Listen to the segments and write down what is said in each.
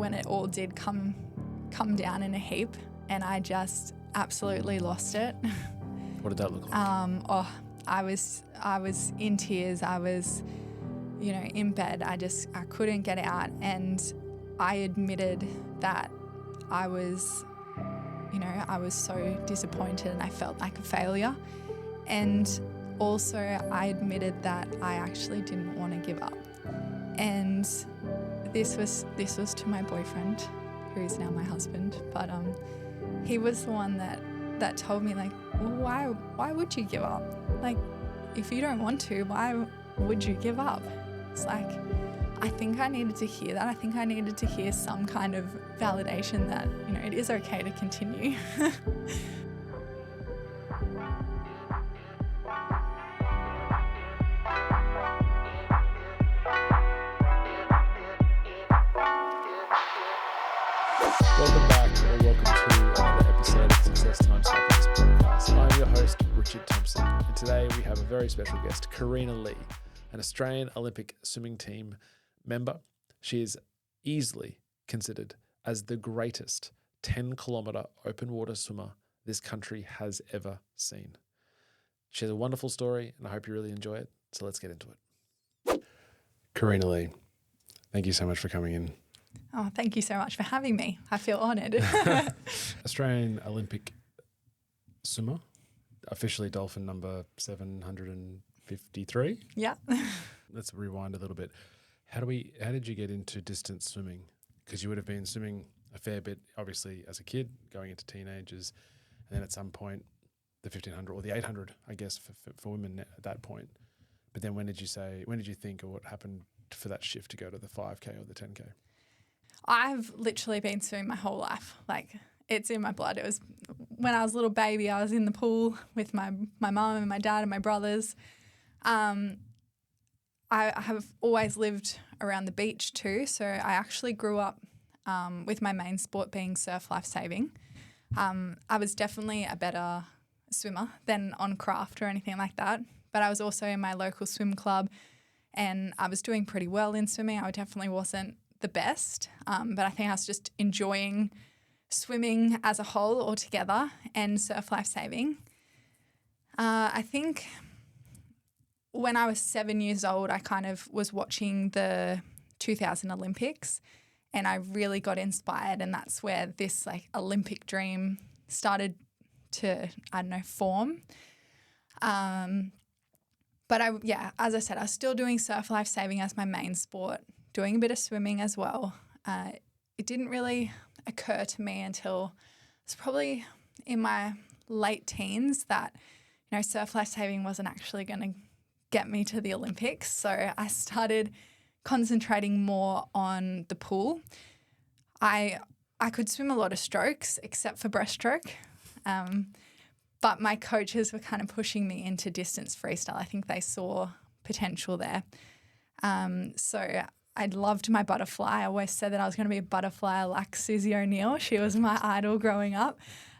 when it all did come down in a heap, and I just absolutely lost it. What did that look like? I was in tears. I was, in bed. I couldn't get out, and I admitted that I was so disappointed and I felt like a failure. And also I admitted that I actually didn't want to give up. And this was to my boyfriend, who is now my husband. But he was the one that told me, like, well, why would you give up? Like, if you don't want to, why would you give up? It's like, I think I needed to hear that. I think I needed to hear some kind of validation that, it is okay to continue. Welcome back, or welcome to another episode of Success Times Happiness Podcast. I'm your host, Richard Thompson, and today we have a very special guest, Kareena Lee, an Australian Olympic swimming team member. She is easily considered as the greatest 10-kilometre open water swimmer this country has ever seen. She has a wonderful story, and I hope you really enjoy it. So let's get into it. Kareena Lee, thank you so much for coming in. Oh, thank you so much for having me. I feel honoured. Australian Olympic swimmer, officially dolphin number 753. Yeah. Let's rewind a little bit. How did you get into distance swimming? Because you would have been swimming a fair bit, obviously, as a kid, going into teenagers, and then at some point, the 1500 or the 800, I guess, for women at that point. But then when did you think, or what happened for that shift to go to the 5K or the 10K? I've literally been swimming my whole life. Like, it's in my blood. It was when I was a little baby, I was in the pool with my mum and my dad and my brothers. I have always lived around the beach too, so I actually grew up with my main sport being surf lifesaving. I was definitely a better swimmer than on craft or anything like that, but I was also in my local swim club and I was doing pretty well in swimming. I definitely wasn't the best, but I think I was just enjoying swimming as a whole altogether and surf lifesaving. I think when I was 7 years old, I kind of was watching the 2000 Olympics and I really got inspired, and that's where this Olympic dream started to, form. But as I said, I was still doing surf lifesaving as my main sport, doing a bit of swimming as well. It didn't really occur to me until it's probably in my late teens that, surf lifesaving wasn't actually going to get me to the Olympics. So I started concentrating more on the pool. I could swim a lot of strokes except for breaststroke. But my coaches were kind of pushing me into distance freestyle. I think they saw potential there. So I loved my butterfly. I always said that I was going to be a butterfly like Susie O'Neill. She was my idol growing up.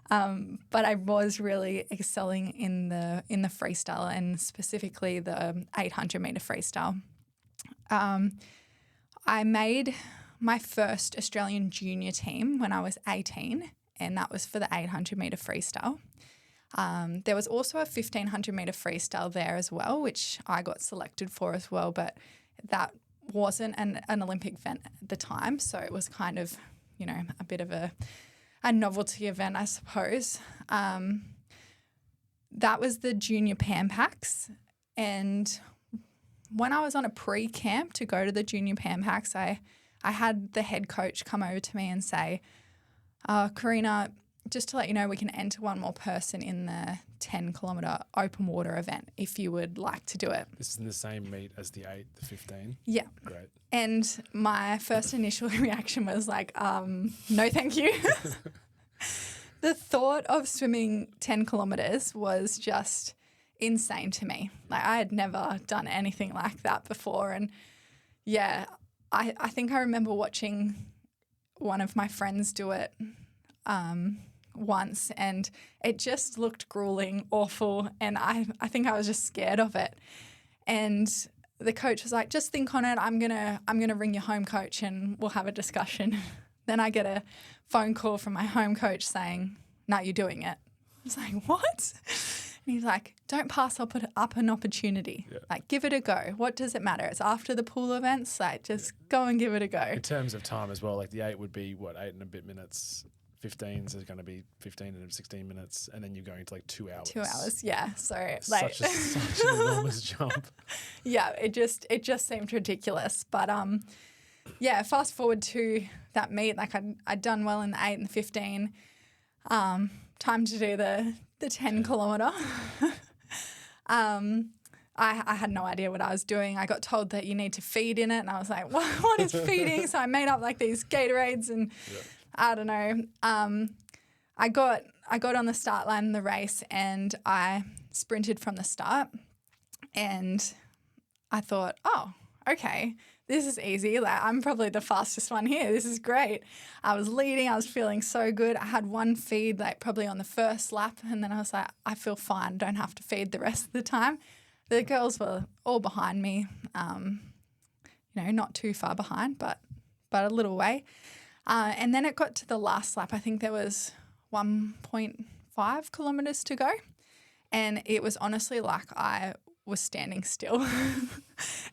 But I was really excelling in the freestyle, and specifically the 800-metre freestyle. I made my first Australian junior team when I was 18, and that was for the 800-metre freestyle. There was also a 1,500-metre freestyle there as well, which I got selected for as well, but that wasn't an Olympic event at the time, so it was kind of, a bit of a novelty event, I suppose. That was the junior Pan Packs, and when I was on a pre-camp to go to the junior Pan Packs, I had the head coach come over to me and say, Kareena, just to let you know, we can enter one more person in the 10-kilometre open water event if you would like to do it. This is in the same meet as the 8, the 15? Yeah. Great. And my first initial reaction was like, no thank you. The thought of swimming 10 kilometres was just insane to me. Like, I had never done anything like that before. And yeah, I think I remember watching one of my friends do it once, and it just looked grueling, awful, and I think I was just scared of it. And the coach was like, just think on it, I'm gonna ring your home coach and we'll have a discussion. Then I get a phone call from my home coach saying, "No, you're doing it." I was like, "What?" And he's like, "Don't pass up an opportunity. Like, give it a go. What does it matter? It's after the pool events. Like, just go and give it a go." In terms of time as well, like the 8 would be 8 and a bit minutes. 15s is going to be 15 and 16 minutes, and then you're going to like 2 hours. 2 hours, yeah. So like such an enormous jump. Yeah, it just seemed ridiculous. But yeah, fast forward to that meet, like I'd done well in the 8 and the 15. Time to do the 10 kilometre. I had no idea what I was doing. I got told that you need to feed in it, and I was like, what is feeding? So I made up like these Gatorades and I don't know. I got on the start line in the race and I sprinted from the start, and I thought, oh, okay, this is easy. Like, I'm probably the fastest one here. This is great. I was leading. I was feeling so good. I had one feed like probably on the first lap, and then I was like, I feel fine. Don't have to feed the rest of the time. The girls were all behind me, not too far behind, but a little way. And then it got to the last lap. I think there was 1.5 kilometres to go. And it was honestly like I was standing still.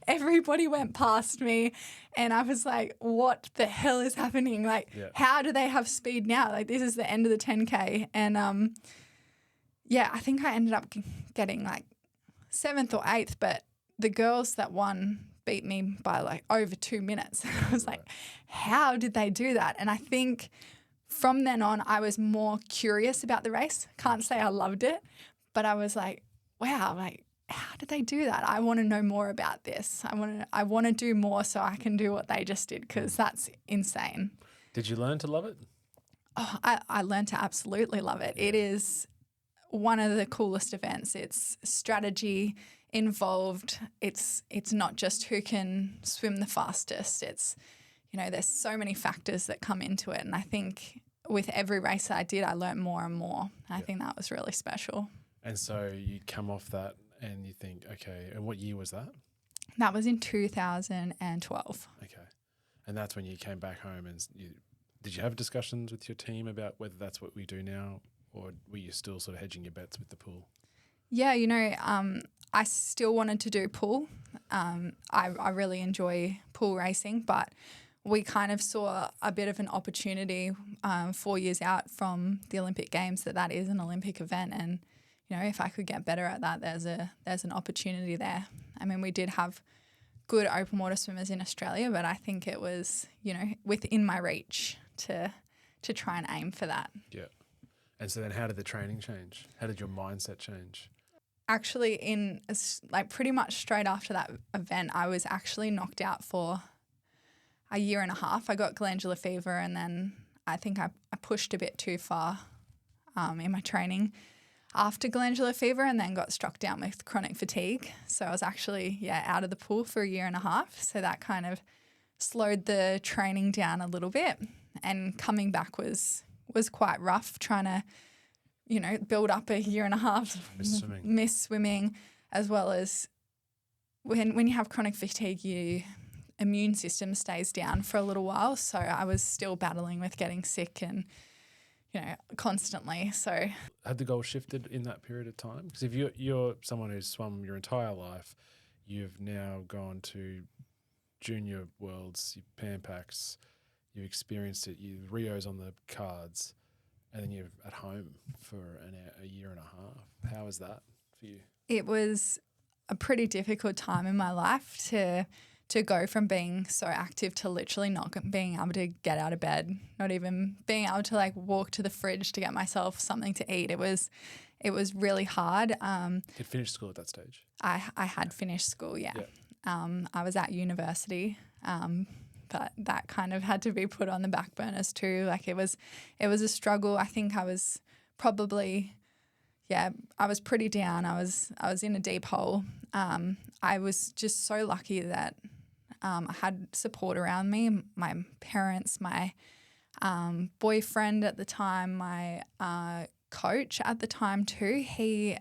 Everybody went past me and I was like, what the hell is happening? Like, how do they have speed now? Like, this is the end of the 10K. And, I think I ended up getting like 7th or 8th, but the girls that won beat me by like over 2 minutes. I was like, how did they do that? And I think from then on, I was more curious about the race. Can't say I loved it, but I was like, wow, like, how did they do that? I want to know more about this. I want to do more so I can do what they just did, because that's insane. Did you learn to love it? Oh, I learned to absolutely love it. It is one of the coolest events. It's strategy involved. It's not just who can swim the fastest. It's, there's so many factors that come into it. And I think with every race that I did, I learned more and more. And I think that was really special. And so you come off that and you think, okay, and what year was that? That was in 2012. Okay. And that's when you came back home and did you have discussions with your team about whether that's what we do now, or were you still sort of hedging your bets with the pool? Yeah, I still wanted to do pool. I really enjoy pool racing, but we kind of saw a bit of an opportunity 4 years out from the Olympic Games that is an Olympic event, and if I could get better at that, there's an opportunity there. I mean, we did have good open water swimmers in Australia, but I think it was within my reach to try and aim for that. Yeah. And so then how did the training change? How did your mindset change? Actually, pretty much straight after that event, I was actually knocked out for a year and a half. I got glandular fever, and then I think I pushed a bit too far in my training after glandular fever, and then got struck down with chronic fatigue. So I was actually, out of the pool for a year and a half. So that kind of slowed the training down a little bit, and coming back was quite rough, trying to build up a year and a half miss swimming, as well as when you have chronic fatigue, your immune system stays down for a little while. So I was still battling with getting sick and constantly. So had the goal shifted in that period of time? Because if you're someone who's swum your entire life, you've now gone to junior worlds, Pan Pacs, you've experienced it, Rio's on the cards, and then you're at home for a year and a half. How was that for you? It was a pretty difficult time in my life to go from being so active to literally not being able to get out of bed, not even being able to like walk to the fridge to get myself something to eat. It was really hard. You'd finished school at that stage? I had finished school, yeah. I was at university, but that kind of had to be put on the back burners too. Like it was a struggle. I think I was probably, I was pretty down. I was in a deep hole. I was just so lucky that I had support around me, my parents, my boyfriend at the time, my coach at the time too. He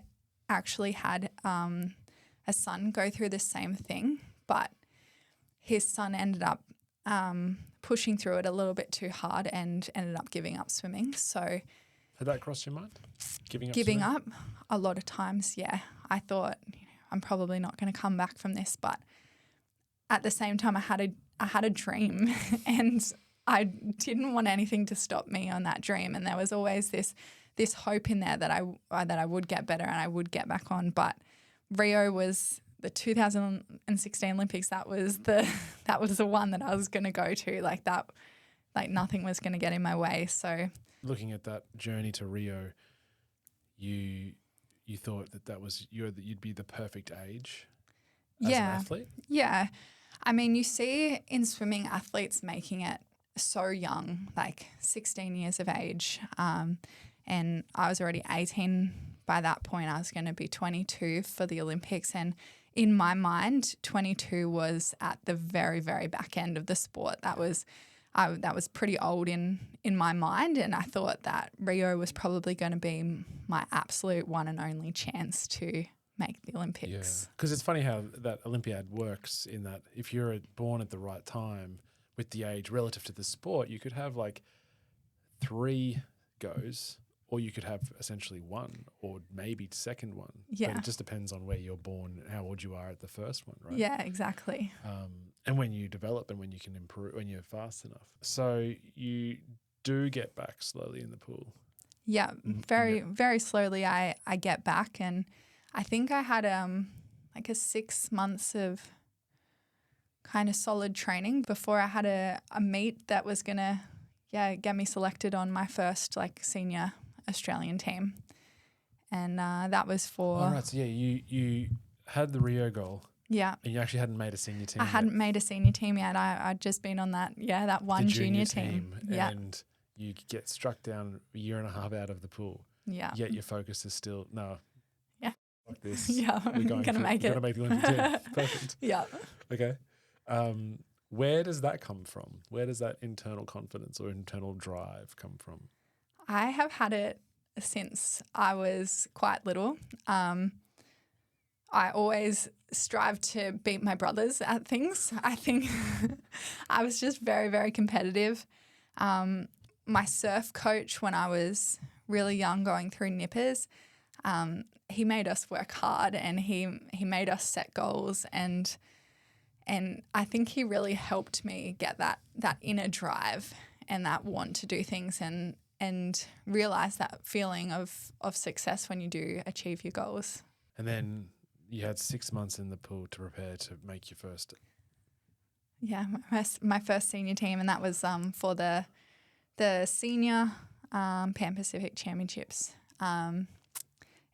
actually had a son go through the same thing, but his son ended up pushing through it a little bit too hard and ended up giving up swimming. So Had that crossed your mind? Giving giving swimming? up a lot of times, yeah. I thought, I'm probably not going to come back from this, but at the same time, I had a dream and I didn't want anything to stop me on that dream. And there was always this hope in there that I would get better and I would get back on. But Rio was the 2016 Olympics. That was the one that I was going to go to. Like nothing was going to get in my way. So looking at that journey to Rio, you thought that was you'd be the perfect age as an athlete? Yeah. I mean, you see in swimming athletes making it so young, like 16 years of age. And I was already 18 by that point. I was going to be 22 for the Olympics. And in my mind, 22 was at the very, very back end of the sport. That was pretty old in my mind. And I thought that Rio was probably going to be my absolute one and only chance to make the Olympics. Yeah, because it's funny how that Olympiad works in that if you're born at the right time with the age relative to the sport, you could have like 3 goes or you could have essentially 1 or maybe second one. Yeah. But it just depends on where you're born and how old you are at the first one, right? Yeah, exactly. And when you develop and when you can improve, when you're fast enough. So you do get back slowly in the pool. Yeah, very, very slowly I get back, and I think I had like a 6 months of kind of solid training before I had a meet that was going to get me selected on my first like senior Australian team. And that was for... Oh, right. So, yeah, you had the Rio goal. Yeah. And you actually hadn't made a senior team I hadn't made a senior team yet. I'd just been on that one junior team. Yeah. And you get struck down a year and a half out of the pool. Yeah. Yet your focus is still, no. Yeah. Like this. Yeah, we're going to make it. We're going to make the Olympic team. Perfect. Yeah. Okay. Where does that come from? Where does that internal confidence or internal drive come from? I have had it since I was quite little. I always strive to beat my brothers at things. I think I was just very, very competitive. My surf coach, when I was really young going through nippers, he made us work hard and he made us set goals, and I think he really helped me get that inner drive and that want to do things and realize that feeling of success when you do achieve your goals. And then you had 6 months in the pool to prepare to make your first. Yeah, my first senior team, and that was for the senior Pan Pacific Championships. And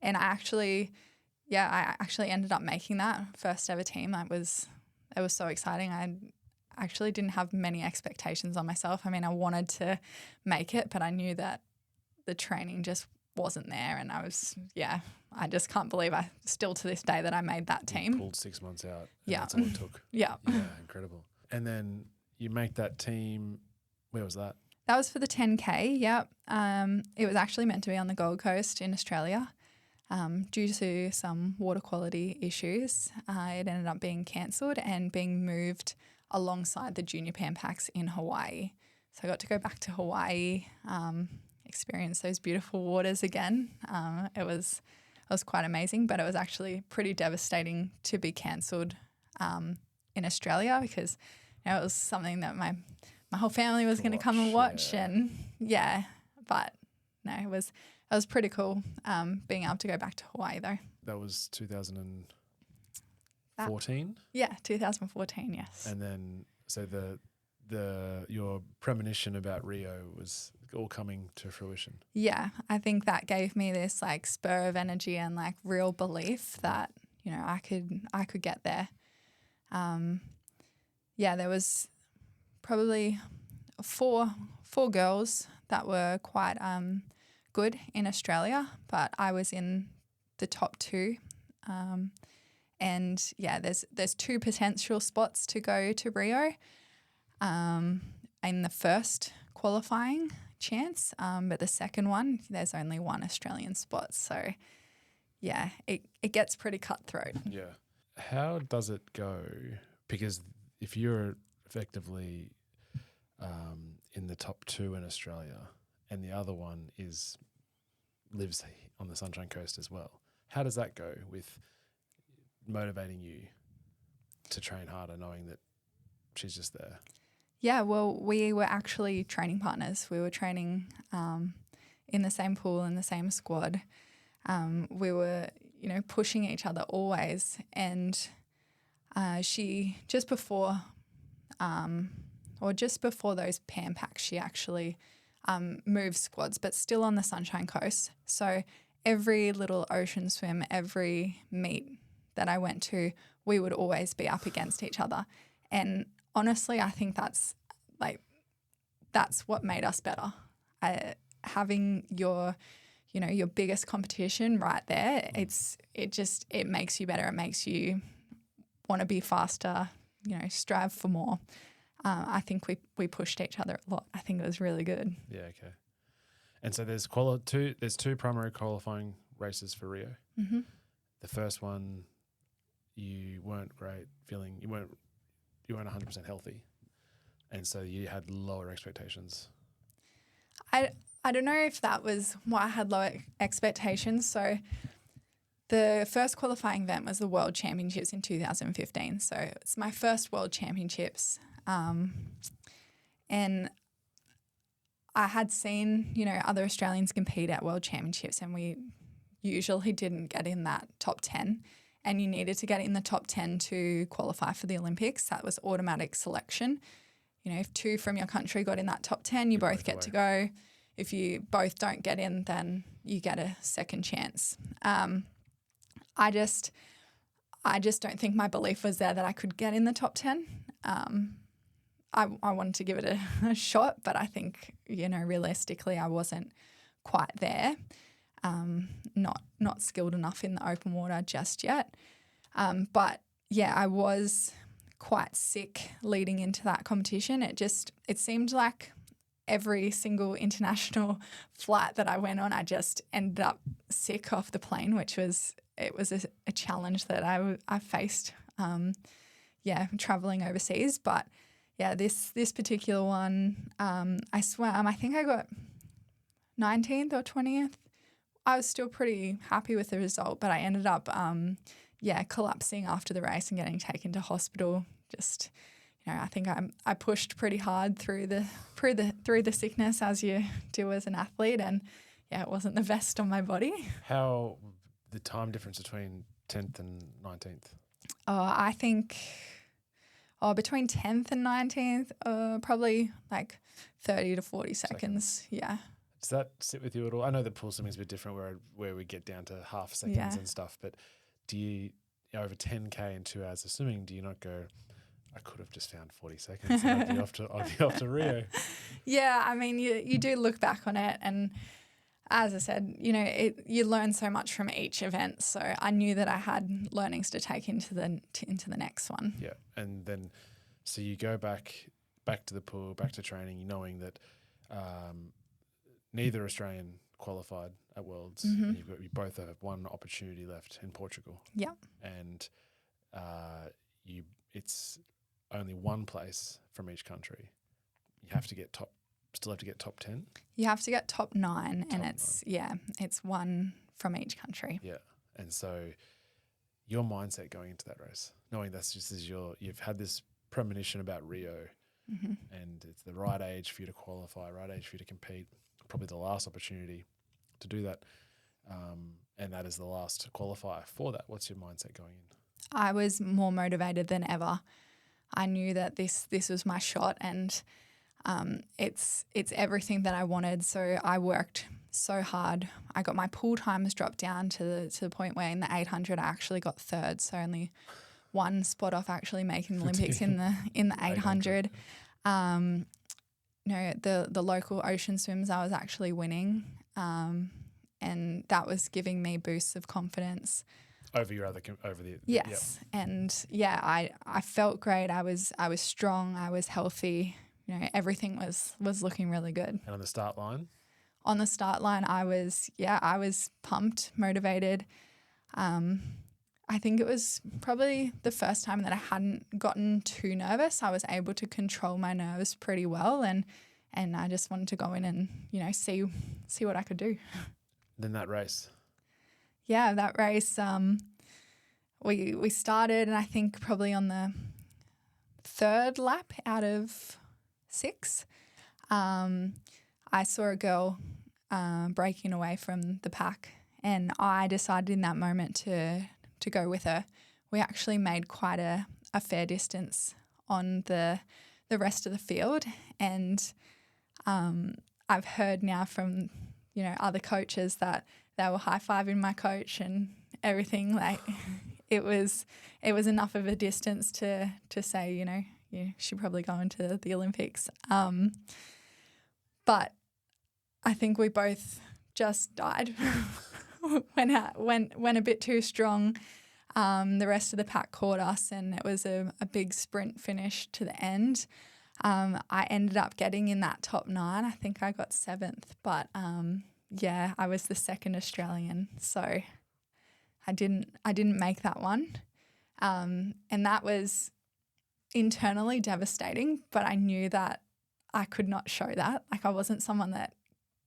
I actually ended up making that first ever team. It was so exciting. I actually didn't have many expectations on myself. I mean, I wanted to make it, but I knew that the training just wasn't there, and I just can't believe still to this day that I made that team. You pulled 6 months out. Yeah. That's all it took. Yeah. Yeah, incredible. And then you make that team. Where was that? That was for the 10K, yep. It was actually meant to be on the Gold Coast in Australia. Due to some water quality issues, it ended up being cancelled and being moved alongside the Junior Pan Pacs in Hawaii. So I got to go back to Hawaii, experience those beautiful waters again. It was quite amazing, but it was actually pretty devastating to be cancelled in Australia because it was something that my whole family was going to come and watch, and but no, it was pretty cool being able to go back to Hawaii though. That was 2014? Yeah, 2014, yes. And then so your premonition about Rio was all coming to fruition. Yeah, I think that gave me this like spur of energy and like real belief that, I could get there. There was probably four girls that were quite good in Australia, but I was in the top 2. And there's 2 potential spots to go to Rio in the first qualifying chance, but the second one, there's only 1 Australian spot. So, it gets pretty cutthroat. Yeah. How does it go? Because if you're effectively in the top 2 in Australia, and the other one lives on the Sunshine Coast as well. How does that go with motivating you to train harder, knowing that she's just there? Yeah, well, we were actually training partners. We were training in the same pool, in the same squad. We were, pushing each other always. And she, just before those PAM packs, she actually moved squads, but still on the Sunshine Coast. So every little ocean swim, every meet that I went to, we would always be up against each other. And honestly, I think that's what made us better. Having your biggest competition right there, it makes you better. It makes you want to be faster, strive for more. I think we pushed each other a lot. I think it was really good. Yeah, okay. And so there's two primary qualifying races for Rio. Mm-hmm. The first one, you weren't great feeling, you weren't 100% healthy, and so you had lower expectations. I don't know if that was why I had low expectations. So the first qualifying event was the World Championships in 2015. So it's my first World Championships. And I had seen, other Australians compete at World Championships, and we usually didn't get in that top 10. And you needed to get in the top 10 to qualify for the Olympics. That was automatic selection. If 2 from your country got in that top 10, you both get to go. If you both don't get in, then you get a second chance. I just don't think my belief was there that I could get in the top 10. I wanted to give it a shot, but I think, realistically I wasn't quite there. Not skilled enough in the open water just yet. But yeah, I was quite sick leading into that competition. It seemed like every single international flight that I went on, I just ended up sick off the plane, which was a challenge that I faced, traveling overseas. But yeah, this particular one, I swam, I think I got 19th or 20th. I was still pretty happy with the result, but I ended up, collapsing after the race and getting taken to hospital. Just, I think I pushed pretty hard through the sickness, as you do as an athlete, and it wasn't the best on my body. How the time difference between 10th and 19th? I think between 10th and 19th, probably like 30 to 40 seconds. Yeah. Does that sit with you at all? I know the pool swimming is a bit different where we get down to half seconds and stuff, but do you, over 10K and 2 hours of swimming, do you not go, I could have just found 40 seconds and I'd be off to Rio? Yeah, I mean, you do look back on it, and as I said, you learn so much from each event. So I knew that I had learnings to take into the next one. Yeah, and then so you go back to the pool, back to training, knowing that neither Australian qualified at Worlds. Mm-hmm. And you both have one opportunity left in Portugal. Yeah, and it's only one place from each country. You have to get still have to get top 10? You have to get top 9, and it's one from each country. Yeah. And so your mindset going into that race, knowing that's just you've had this premonition about Rio, mm-hmm. and it's the right age for you to qualify, right age for you to compete, probably the last opportunity to do that. And that is the last qualifier for that. What's your mindset going in? I was more motivated than ever. I knew that this was my shot, and it's everything that I wanted. So I worked so hard. I got my pool times dropped down to the point where in the 800 I actually got third. So only one spot off actually making the Olympics in the 800. The local ocean swims I was actually winning, and that was giving me boosts of confidence. Over your yes, yep. And I felt great. I was strong. I was healthy. Everything was looking really good. And on the start line? On the start line, I was pumped, motivated. I I think it was probably the first time that I hadn't gotten too nervous. I was able to control my nerves pretty well, and I just wanted to go in and, you know, see what I could do. Then that race. Yeah, that race, we started, and I think probably on the third lap out of 6, I saw a girl breaking away from the pack, and I decided in that moment to go with her. We actually made quite a fair distance on the rest of the field, and I've heard now from, you know, other coaches that they were high-fiving my coach and everything. Like it was enough of a distance to say, you know, you should probably go into the Olympics. But I think we both just died. went a bit too strong. The rest of the pack caught us, and it was a big sprint finish to the end. I ended up getting in that top 9. I think I got 7th, but yeah, I was the second Australian, so I didn't make that one. And that was internally devastating, but I knew that I could not show that. Like, I wasn't someone that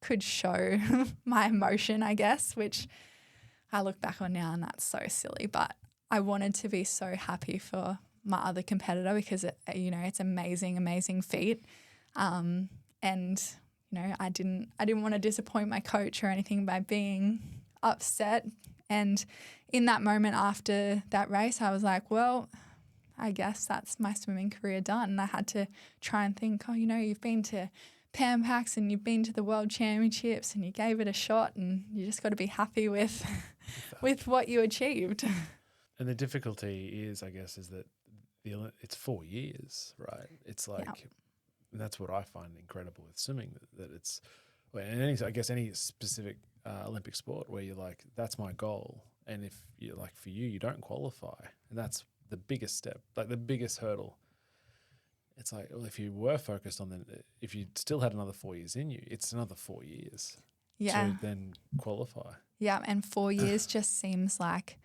could show my emotion, I guess, which I look back on now and that's so silly. But I wanted to be so happy for my other competitor because, you know, it's amazing feat. And, you know, I didn't want to disappoint my coach or anything by being upset. And in that moment after that race, I was like, well, I guess that's my swimming career done. And I had to try and think, oh, you know, you've been to Pan Pacs and you've been to the World Championships and you gave it a shot, and you just got to be happy with what you achieved. And the difficulty is, I guess, is that it's 4 years, right? It's like, and that's what I find incredible with swimming, that it's, and any specific Olympic sport where you're like, that's my goal. And if you're like, for you don't qualify, and that's the biggest step, like the biggest hurdle. It's like, well, if you were focused on if you still had another 4 years in you, it's another 4 years to then qualify. Yeah, and 4 years just seems like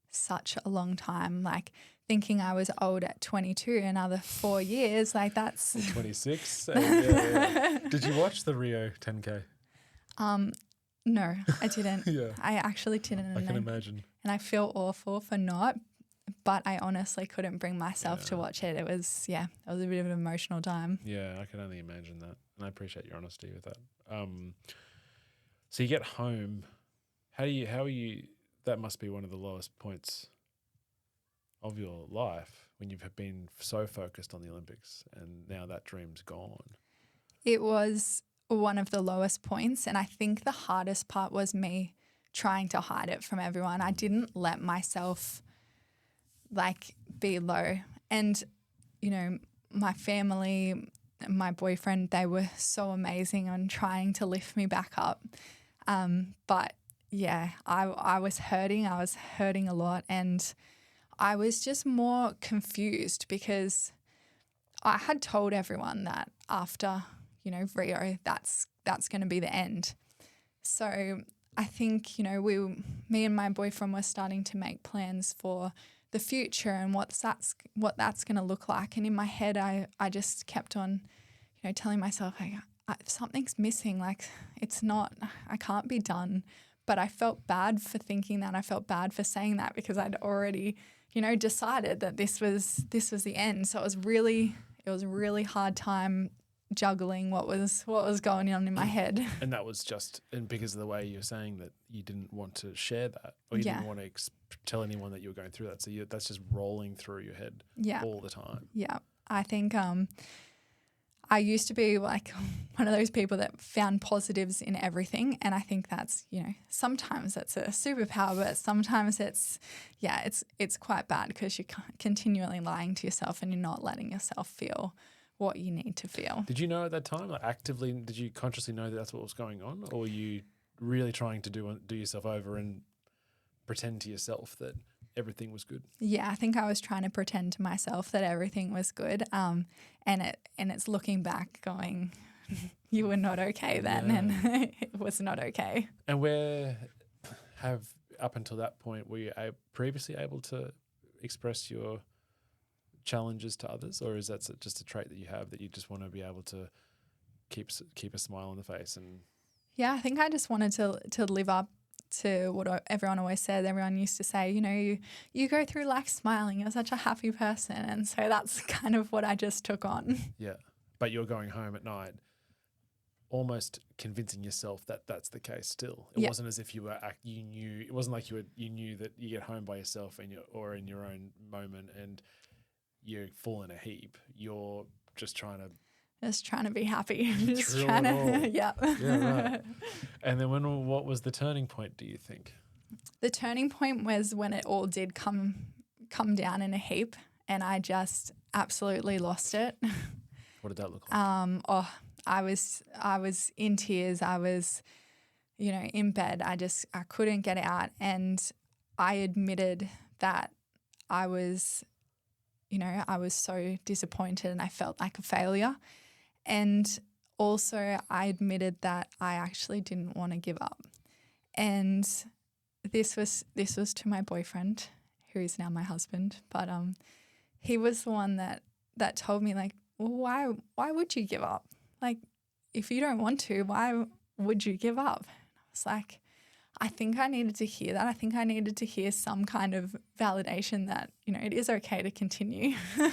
such a long time. Like, thinking I was old at 22, another 4 years, like that's 26. Yeah. Did you watch the Rio 10K? No, I didn't. Yeah. I actually didn't. I can imagine. And I feel awful for not, but I honestly couldn't bring myself to watch it. It was a bit of an emotional time. Yeah, I can only imagine that. And I appreciate your honesty with that. So you get home. How are you, that must be one of the lowest points of your life when you've been so focused on the Olympics and now that dream's gone. It was one of the lowest points, and I think the hardest part was me trying to hide it from everyone. I didn't let myself be low. And, you know, my family, my boyfriend, they were so amazing on trying to lift me back up. But yeah, I was hurting. I was hurting a lot, and I was just more confused because I had told everyone that after, you know, Rio, that's going to be the end. So I think, you know, me and my boyfriend were starting to make plans for the future and what that's going to look like. And in my head, I just kept on, you know, telling myself, something's missing. Like, I can't be done. But I felt bad for thinking that. I felt bad for saying that because I'd already, you know, decided that this was the end. So it was a really hard time juggling what was going on in my head. And that was and because of the way you're saying that you didn't want to share that, or you didn't want to tell anyone that you were going through that. So that's just rolling through your head all the time. Yeah. I think I used to be like one of those people that found positives in everything. And I think that's, you know, sometimes that's a superpower, but sometimes it's quite bad because you're continually lying to yourself and you're not letting yourself feel what you need to feel. Did you know at that time, like actively, did you consciously know that that's what was going on? Or were you really trying to do yourself over and pretend to yourself that everything was good? Yeah, I think I was trying to pretend to myself that everything was good. And it's looking back going, you were not okay then, and it was not okay. And where up until that point, were you previously able to express your challenges to others, or is that just a trait that you have that you just want to be able to keep a smile on the face? And yeah, I think I just wanted to live up to what everyone always said. Everyone used to say, you go through life smiling. You're such a happy person. And so that's kind of what I just took on. Yeah. But you're going home at night almost convincing yourself that that's the case still. It wasn't as if you knew, it wasn't like you knew that you get home by yourself or in your own moment and you fall in a heap. You're just trying to be happy. Just trying to, yeah. Yeah, right. And then what was the turning point, do you think? The turning point was when it all did come down in a heap and I just absolutely lost it. What did that look like? I was in tears. I was, in bed. I couldn't get out. And I admitted that I was so disappointed and I felt like a failure. And also I admitted that I actually didn't want to give up. And this was to my boyfriend, who is now my husband. But he was the one that told me, like, well, why would you give up? Like, if you don't want to, why would you give up? I was like, I think I needed to hear that. I think I needed to hear some kind of validation that, it is okay to continue. For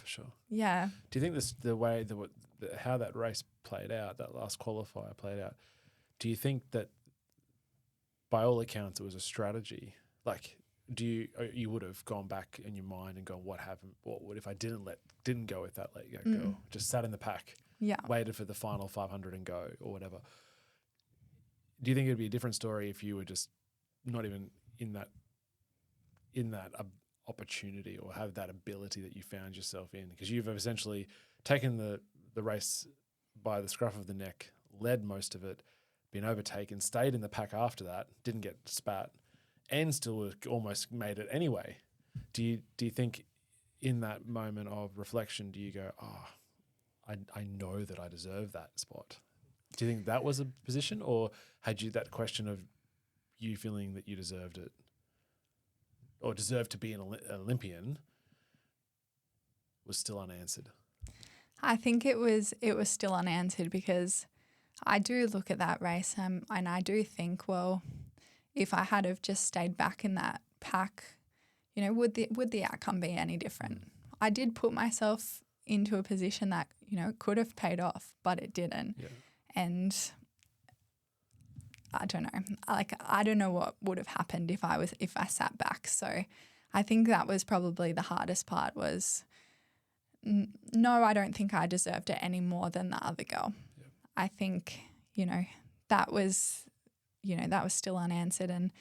sure. Yeah. Do you think the way how that race played out, that last qualifier played out, do you think that by all accounts it was a strategy? Like, you would have gone back in your mind and gone, what happened? What would if I didn't go with that go? Just sat in the pack, waited for the final 500 and go or whatever. Do you think it'd be a different story if you were just not even in that opportunity or have that ability that you found yourself in? Because you've essentially taken the race by the scruff of the neck, led most of it, been overtaken, stayed in the pack after that, didn't get spat, and still almost made it anyway. Do you think in that moment of reflection, do you go, I know that I deserve that spot? Do you think that was a position, or had you that question of you feeling that you deserved it or deserved to be an Olympian was still unanswered? I think it was still unanswered because I do look at that race and I do think, well, if I had have just stayed back in that pack, would the outcome be any different? I did put myself into a position that, could have paid off, but it didn't. Yeah. And I don't know. I don't know what would have happened if I sat back. So I think that was probably the hardest part was, no, I don't think I deserved it any more than the other girl. Yeah. I think, that was still unanswered. And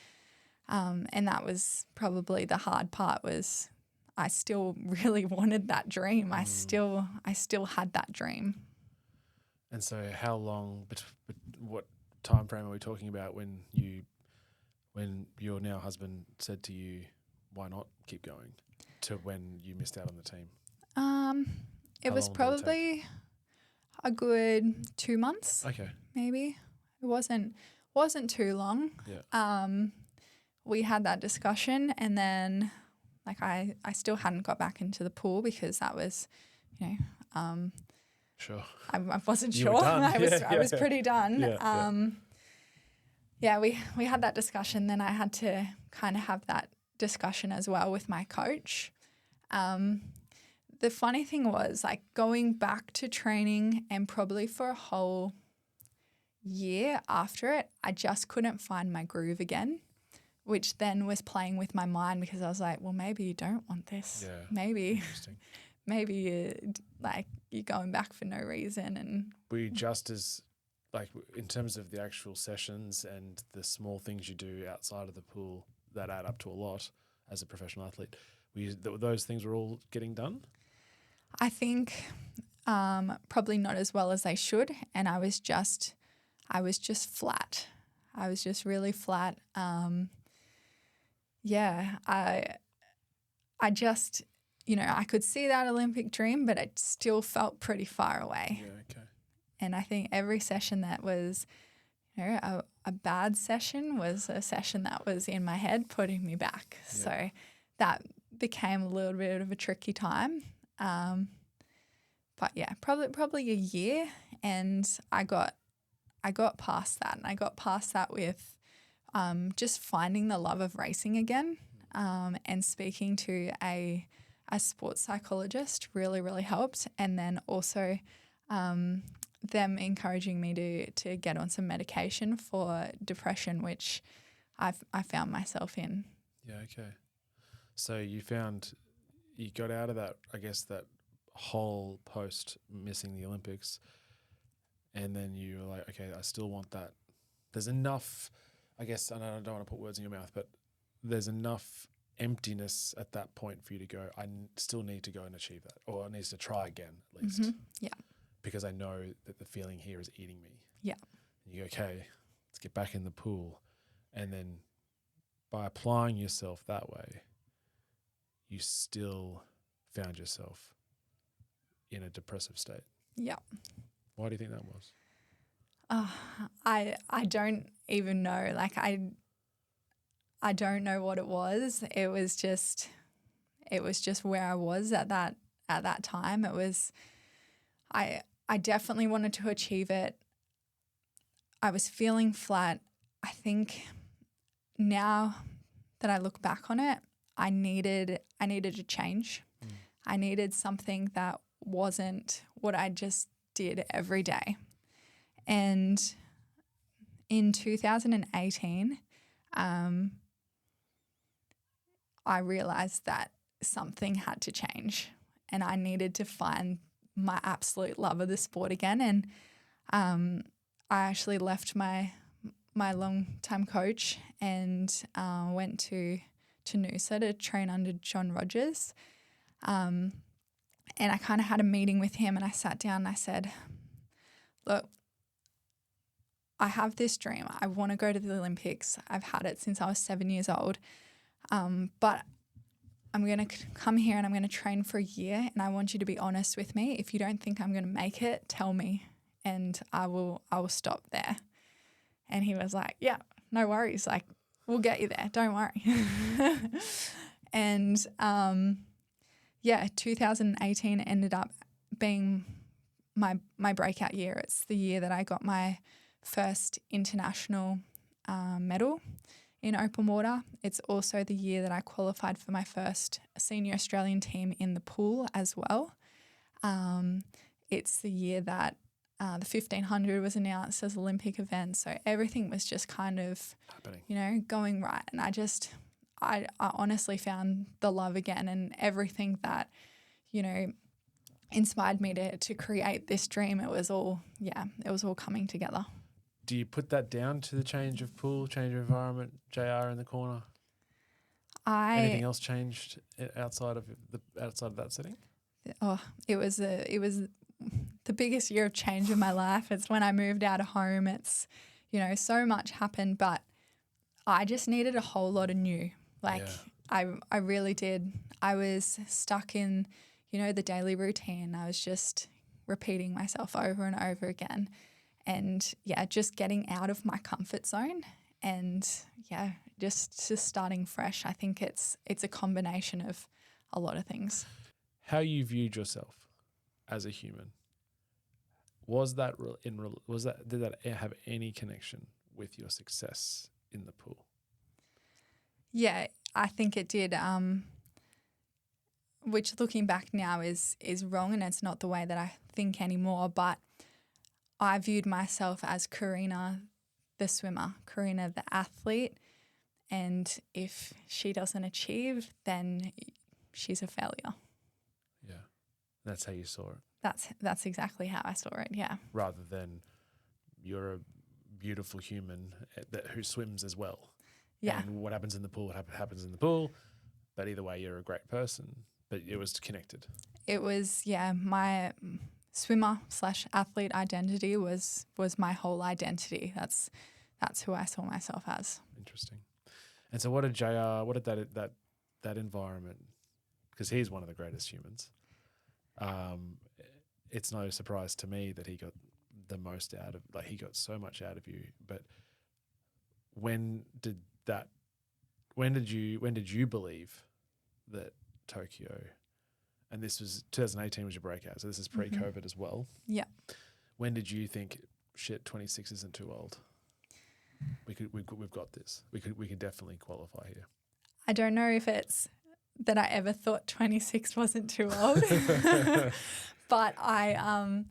that was probably the hard part was I still really wanted that dream. I still had that dream. And so how long, what time frame are we talking about when your now husband said to you, why not keep going, to when you missed out on the team? It was probably a good 2 months. Okay. Maybe. It wasn't too long. Yeah. We had that discussion and then I still hadn't got back into the pool because that was, sure. I wasn't you sure. Were done. I was pretty done. Yeah, we had that discussion. Then I had to kind of have that discussion as well with my coach. The funny thing was going back to training and probably for a whole year after it, I just couldn't find my groove again, which then was playing with my mind because I was like, well, maybe you don't want this. Yeah. Maybe you're going back for no reason. And were you just as in terms of the actual sessions and the small things you do outside of the pool that add up to a lot as a professional athlete, those things were all getting done? I think probably not as well as they should, and I was just flat. I was just really flat. I just, I could see that Olympic dream, but it still felt pretty far away. Yeah, okay. And I think every session that was, a bad session was a session that was in my head putting me back. Yeah. So that became a little bit of a tricky time. But yeah, probably a year, and I got past that, and I got past that with just finding the love of racing again, and speaking to a sports psychologist really helped, and then also them encouraging me to get on some medication for depression, which I found myself in. Yeah, okay. So you got out of that, I guess, that whole post missing the Olympics, and then you were like, okay, I still want that. There's enough, I guess, and I don't want to put words in your mouth, but there's enough emptiness at that point for you to go, I still need to go and achieve that, or I need to try again at least. Mm-hmm. Yeah. Because I know that the feeling here is eating me. Yeah. And you go, okay, let's get back in the pool. And then by applying yourself that way, you still found yourself in a depressive state. Yeah. Why do you think that was? I don't even know. Like I don't know what it was. It was just where I was at that time. It was I definitely wanted to achieve it. I was feeling flat. I think now that I look back on it, I needed a change. I needed something that wasn't what I just did every day. And in 2018, I realized that something had to change, and I needed to find my absolute love of the sport again. And I actually left my long-time coach and went to Noosa to train under John Rogers. And I kind of had a meeting with him, and I sat down and I said, look, I have this dream. I want to go to the Olympics. I've had it since I was 7 years old. But I'm going to come here and I'm going to train for a year, and I want you to be honest with me. If you don't think I'm going to make it, tell me, and I will stop there. And he was like, yeah, no worries. Like, we'll get you there. Don't worry. And 2018 ended up being my breakout year. It's the year that I got my first international medal in open water. It's also the year that I qualified for my first senior Australian team in the pool as well. It's the year that the 1500 was announced as Olympic event. So everything was just kind of happening, going right. And I honestly found the love again, and everything that, inspired me to create this dream. It was all coming together. Do you put that down to the change of pool, change of environment, JR in the corner? Anything else changed outside of that setting? Oh, it was the biggest year of change in my life. It's when I moved out of home. It's, so much happened, but I just needed a whole lot of new. I really did. I was stuck in, the daily routine. I was just repeating myself over and over again. And just getting out of my comfort zone and just starting fresh. I think it's a combination of a lot of things. How you viewed yourself as a human, did that have any connection with your success in the pool? Yeah, I think it did. Which looking back now is wrong, and it's not the way that I think anymore. But I viewed myself as Kareena, the swimmer, Kareena, the athlete. And if she doesn't achieve, then she's a failure. Yeah. That's how you saw it. That's exactly how I saw it, yeah. Rather than you're a beautiful human who swims as well. Yeah. And what happens in the pool, happens in the pool. But either way, you're a great person. But it was connected. It was, my swimmer/athlete identity was my whole identity. That's who I saw myself as. Interesting. And so what did that environment, because he's one of the greatest humans, it's no surprise to me that he got the most out of, like, he got so much out of you. But when did you believe that Tokyo, and this was 2018 was your breakout, so this is pre-COVID as well. Yeah. When did you think, shit, 26 isn't too old? We've got this. We can definitely qualify here. I don't know if it's that I ever thought 26 wasn't too old, but I,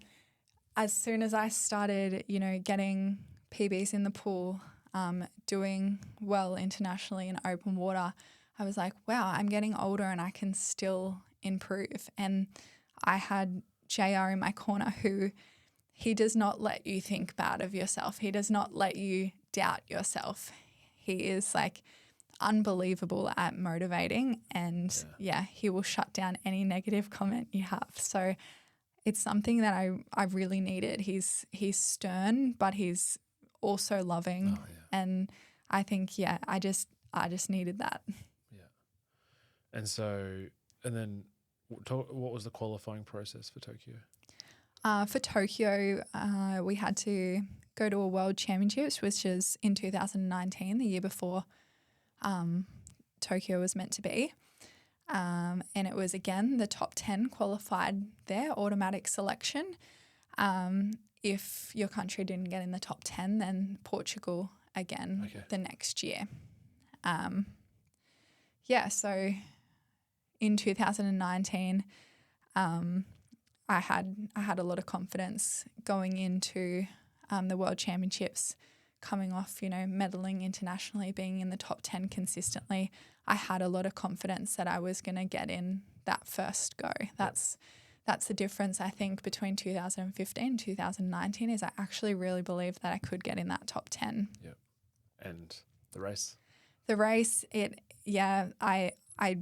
as soon as I started, getting PBs in the pool, doing well internationally in open water, I was like, wow, I'm getting older and I can still improve. And I had JR in my corner who, he does not let you think bad of yourself. He does not let you doubt yourself. He is like unbelievable at motivating, and he will shut down any negative comment you have. So it's something that I really needed. He's stern, but he's also loving. Oh, yeah. And I think, I just needed that. Yeah. And so, and then what was the qualifying process for Tokyo? For Tokyo, we had to go to a World Championships, which is in 2019, the year before Tokyo was meant to be. And it was, again, the top 10 qualified there, automatic selection. If your country didn't get in the top 10, then Portugal again the next year. So in 2019, I had a lot of confidence going into the World Championships, coming off, medaling internationally, being in the top 10 consistently. I had a lot of confidence that I was going to get in that first go. That's the difference, I think, between 2015 and 2019 is I actually really believed that I could get in that top 10. Yep. And the race? The race, I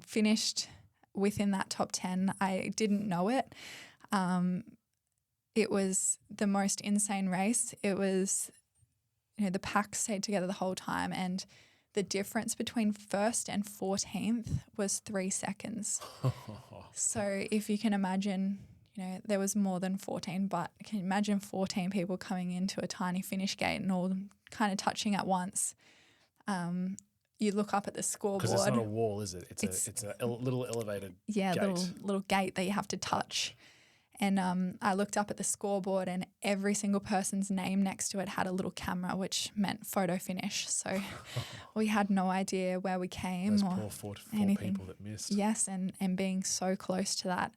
finished within that top 10. I didn't know it. It was the most insane race. It was, the pack stayed together the whole time, and the difference between first and 14th was 3 seconds. So if you can imagine, there was more than 14, but can you imagine 14 people coming into a tiny finish gate and all kind of touching at once? You look up at the scoreboard. Because it's not a wall, is it? It's a little elevated gate. little gate that you have to touch. And I looked up at the scoreboard, and every single person's name next to it had a little camera, which meant photo finish. So we had no idea where we came. Those or poor four anything. People that missed. Yes, and being so close to that.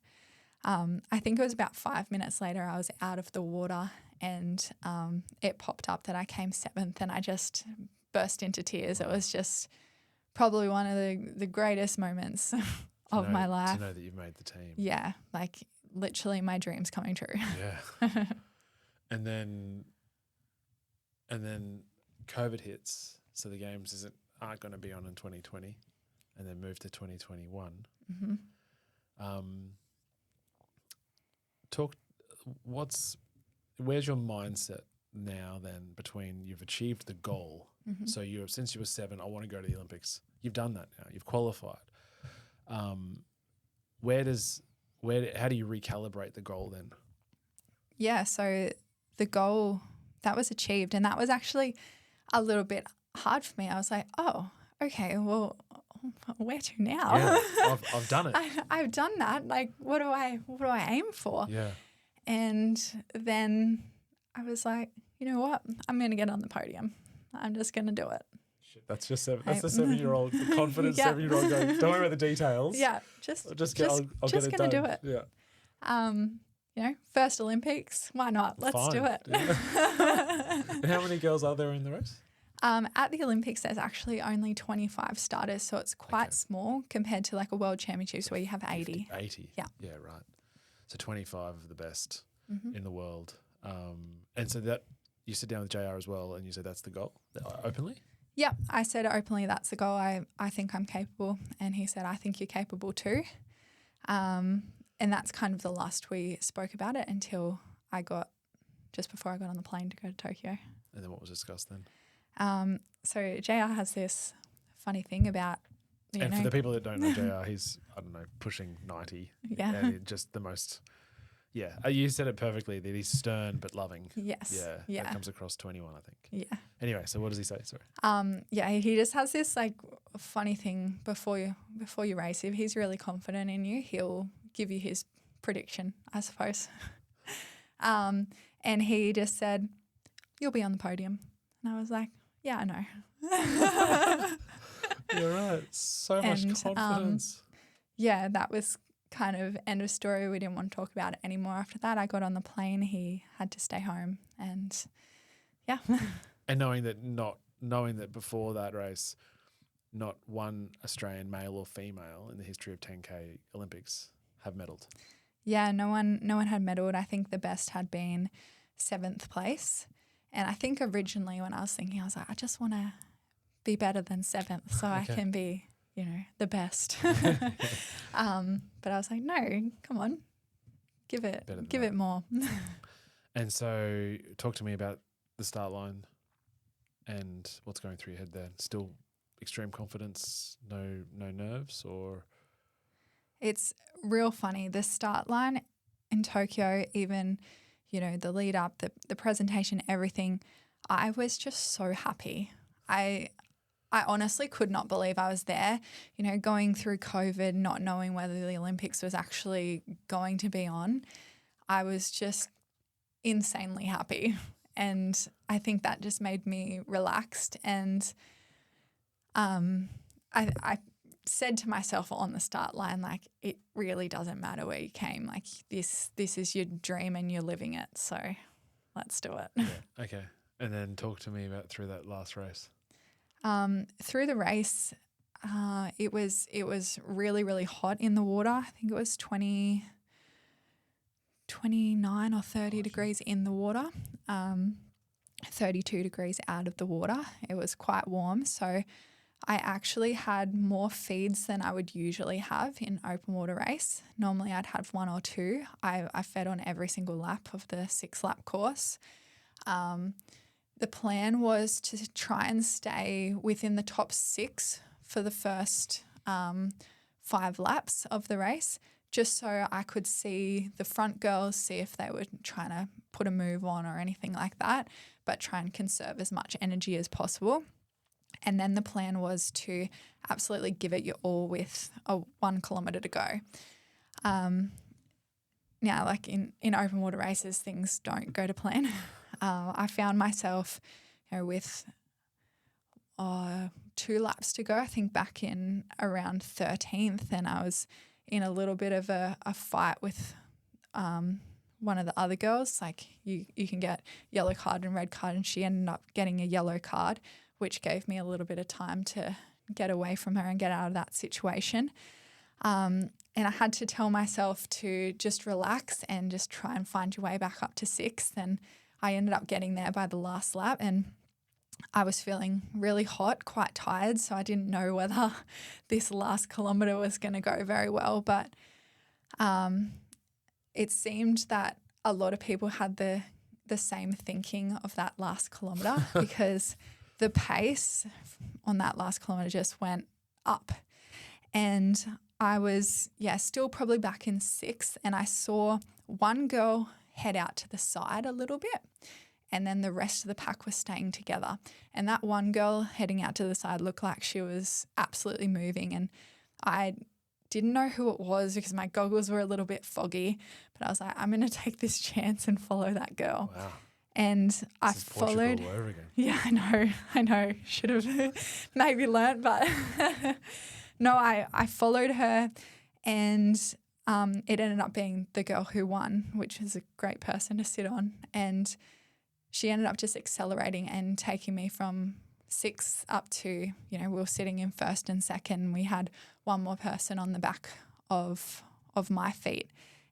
I think it was about 5 minutes later I was out of the water, and it popped up that I came 7th, and I just burst into tears. It was just probably one of the greatest moments of my life. To know that you've made the team. Yeah, like literally my dreams coming true. Yeah. and then COVID hits, so the games aren't going to be on in 2020, and then move to 2021. Mm-hmm. Where's your mindset now then between you've achieved the goal? Mm-hmm. So since you were 7, I want to go to the Olympics. You've done that now. You've qualified. How do you recalibrate the goal then? Yeah, so the goal that was achieved, and that was actually a little bit hard for me. I was like, oh, okay, well, where to now? Yeah, I've done it. I've done that. Like, what do I aim for? Yeah. And then I was like, you know what? I'm going to get on the podium. I'm just going to do it. Shit, that's just the 7-year-old, the confident 7-year-old going, don't worry about the details. Yeah, I'll just going to do it. Yeah. First Olympics, why not? Let's do it. Yeah. And how many girls are there in the race? At the Olympics, there's actually only 25 starters, so it's quite small compared to like a World Championships where you have 80. 80? Yeah. Yeah, right. So 25 of the best mm-hmm. in the world. And so that you sit down with JR as well, and you said that's the goal, openly? Yeah, I said openly that's the goal. I think I'm capable, and he said I think you're capable too. And that's kind of the last we spoke about it until just before I got on the plane to go to Tokyo. And then what was discussed then? So JR has this funny thing about, for the people that don't know JR, he's, pushing 90. Yeah. And just the most Yeah, you said it perfectly that he's stern but loving. Yes. Yeah. That comes across 21, I think. Yeah. Anyway, so what does he say? Sorry. Yeah, he just has this like funny thing before you race. If he's really confident in you, he'll give you his prediction, I suppose. And he just said, "You'll be on the podium." And I was like, "Yeah, I know." You're right. So much confidence. Yeah, that was kind of end of story. We didn't want to talk about it anymore after that. I got on the plane. He had to stay home, and yeah. And knowing that before that race, not one Australian male or female in the history of 10K Olympics have medalled. Yeah, no one had medalled. I think the best had been 7th place. And I think originally when I was thinking, I was like, I just want to be better than 7th so I can be, the best. But I was like, no, come on, give it more. And so talk to me about the start line and what's going through your head there. Still extreme confidence, no nerves, or? It's real funny. The start line in Tokyo, even, the lead up, the presentation, everything, I was just so happy. I honestly could not believe I was there, going through COVID, not knowing whether the Olympics was actually going to be on. I was just insanely happy. And I think that just made me relaxed. And I said to myself on the start line, like, it really doesn't matter where you came. Like, this is your dream and you're living it. So let's do it. Yeah. Okay. And then talk to me about through that last race. Through the race, it was really, really hot in the water. I think it was 29 or 30 degrees in the water, 32 degrees out of the water. It was quite warm. So I actually had more feeds than I would usually have in open water race. Normally I'd have 1 or 2. I fed on every single lap of the 6-lap course. The plan was to try and stay within the top 6 for the first 5 laps of the race, just so I could see the front girls, see if they were trying to put a move on or anything like that, but try and conserve as much energy as possible. And then the plan was to absolutely give it your all with 1 kilometre to go. Now, like in open water races, things don't go to plan. I found myself, with 2 laps to go, I think back in around 13th, and I was in a little bit of a fight with one of the other girls. Like you can get yellow card and red card, and she ended up getting a yellow card, which gave me a little bit of time to get away from her and get out of that situation. And I had to tell myself to just relax and just try and find your way back up to 6th. And I ended up getting there by the last lap, and I was feeling really hot, quite tired, so I didn't know whether this last kilometre was going to go very well. But it seemed that a lot of people had the same thinking of that last kilometre because the pace on that last kilometre just went up. And I was, still probably back in 6th, and I saw one girl head out to the side a little bit, and then the rest of the pack was staying together. And that one girl heading out to the side looked like she was absolutely moving, and I didn't know who it was because my goggles were a little bit foggy, but I was like, I'm going to take this chance and follow that girl. Wow. And I followed. Portugal all over again. Yeah, I know. Should have maybe learnt, but no, I followed her, and it ended up being the girl who won, which is a great person to sit on. And she ended up just accelerating and taking me from 6th up to, we were sitting in 1st and 2nd. We had one more person on the back of my feet,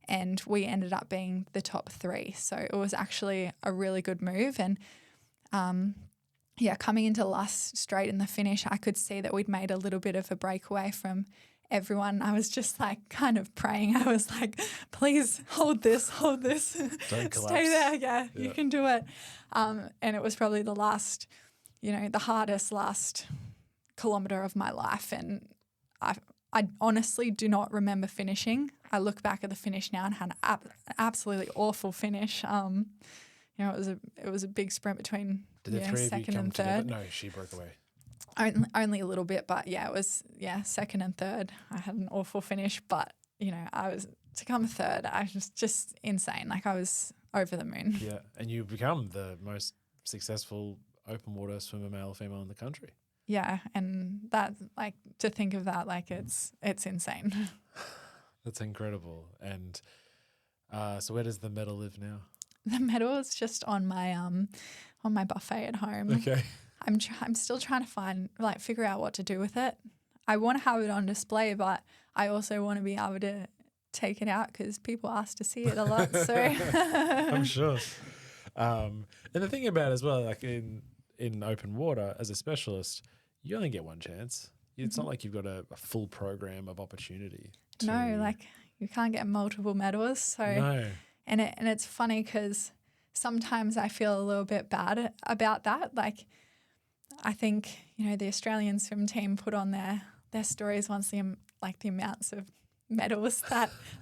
and we ended up being the top 3. So it was actually a really good move. And coming into last straight in the finish, I could see that we'd made a little bit of a breakaway from everyone. I was just like kind of praying. I was like, please hold this. Don't collapse. Stay there. Yeah, you can do it. And it was probably the last, the hardest last kilometre of my life. And I honestly do not remember finishing. I look back at the finish now and had an absolutely awful finish. It was a big sprint between Did the three of you second come and together? third. No, she broke away. Only a little bit, but it was second and third. I had an awful finish, but to come third, I was just insane. Like I was over the moon. Yeah, and you become the most successful open water swimmer, male or female, in the country. Yeah, and that, like, to think of that, like, it's insane. That's incredible. And so where does the medal live now? The medal is just on my buffet at home. Okay. I'm still trying to figure out what to do with it. I want to have it on display, but I also want to be able to take it out because people ask to see it a lot. So I'm sure. And the thing about it as well, like in open water as a specialist, you only get one chance. It's not like you've got a full program of opportunity. No, like you can't get multiple medals. So no. And it's funny because sometimes I feel a little bit bad about that. Like I think, the Australian swim team put on their stories once the amounts of medals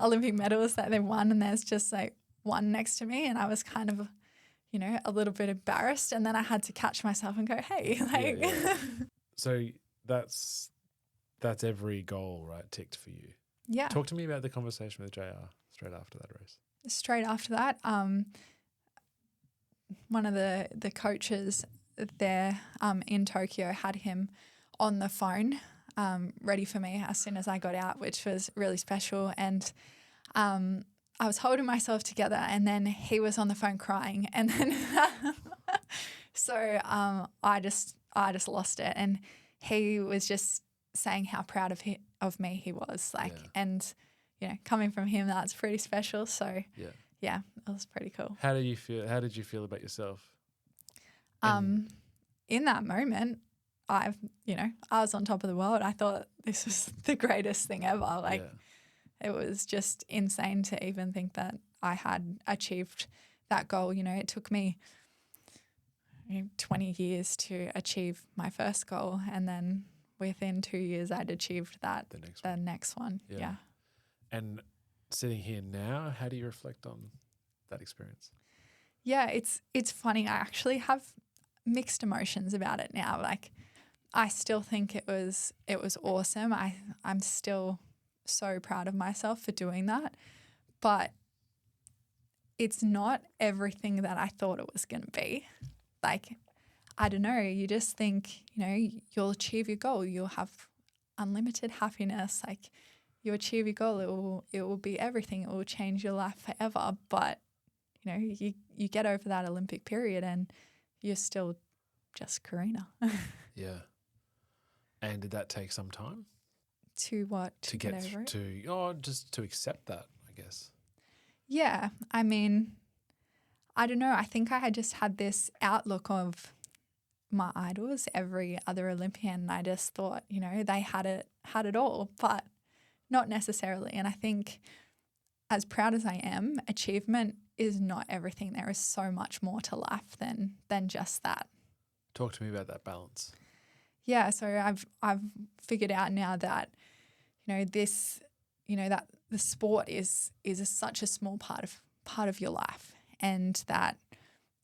Olympic medals that they won, and there's just like one next to me, and I was kind of, a little bit embarrassed, and then I had to catch myself and go, hey, like. Yeah. So that's every goal, right, ticked for you. Yeah. Talk to me about the conversation with JR straight after that race. Straight after that, one of the coaches there in Tokyo had him on the phone ready for me as soon as I got out, which was really special. And I was holding myself together, and then he was on the phone crying, and then so I just lost it. And he was just saying how proud of me he was, and coming from him, that's pretty special. So yeah, it was pretty cool. How did you feel about yourself? In that moment, I was on top of the world. I thought this was the greatest thing ever. It was just insane to even think that I had achieved that goal. It took me 20 years to achieve my first goal, and then within 2 years I'd achieved the next one. Yeah. And sitting here now, how do you reflect on that experience? Yeah, it's funny. I actually have mixed emotions about it now. Like I still think it was awesome. I'm still so proud of myself for doing that, but it's not everything that I thought it was going to be. Like, I don't know, you just think, you'll achieve your goal, you'll have unlimited happiness. Like, you achieve your goal, it will be everything. It will change your life forever. But, you get over that Olympic period and you're still just Kareena. Yeah. And did that take some time? To what? To get over it? Just to accept that, I guess. Yeah. I mean, I don't know. I think I had just had this outlook of my idols, every other Olympian. I just thought, they had it all, but not necessarily. And I think as proud as I am, achievement is not everything. There is so much more to life than just that. Talk to me about that balance. Yeah, so I've figured out now that, that the sport is such a small part of your life, and that,